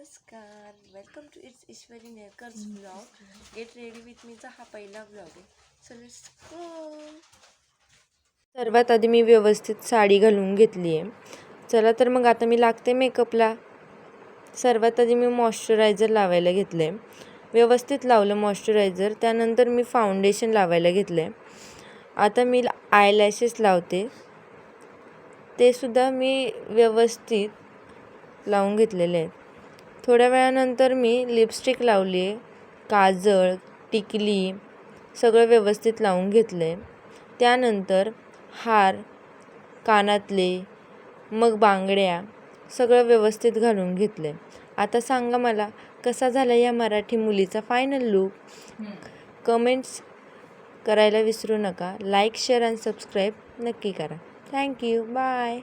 नमस्कार, welcome to it's Ishwari Nerkar's blog. Get ready with मीचा हा पहिला ब्लॉग आहे. So let's go. सर्वात आधी मी व्यवस्थित साडी घालून घेतली आहे. चला तर मग आता मी लागते मेकअपला. सर्वात आधी मी मॉइश्चरायझर लावायला घेतले. व्यवस्थित लावलं मॉइश्चरायझर. त्यानंतर मी फाउंडेशन लावायला घेतले. आता मी आयलॅशेस लावते. ते सुद्धा मी व्यवस्थित लावून घेतलेले आहेत. थोड्या वेळानंतर मी लिपस्टिक लावली आहे. काजळ, टिकली सगळं व्यवस्थित लावून घेतलं आहे. त्यानंतर हार, कानातले, मग बांगड्या सगळं व्यवस्थित घालून घेतलं आहे. आता सांगा मला कसा झाला या मराठी मुलीचा फायनल लूक. कमेंट्स करायला विसरू नका. लाईक, शेअर आणि सबस्क्राईब नक्की करा. थँक्यू. बाय.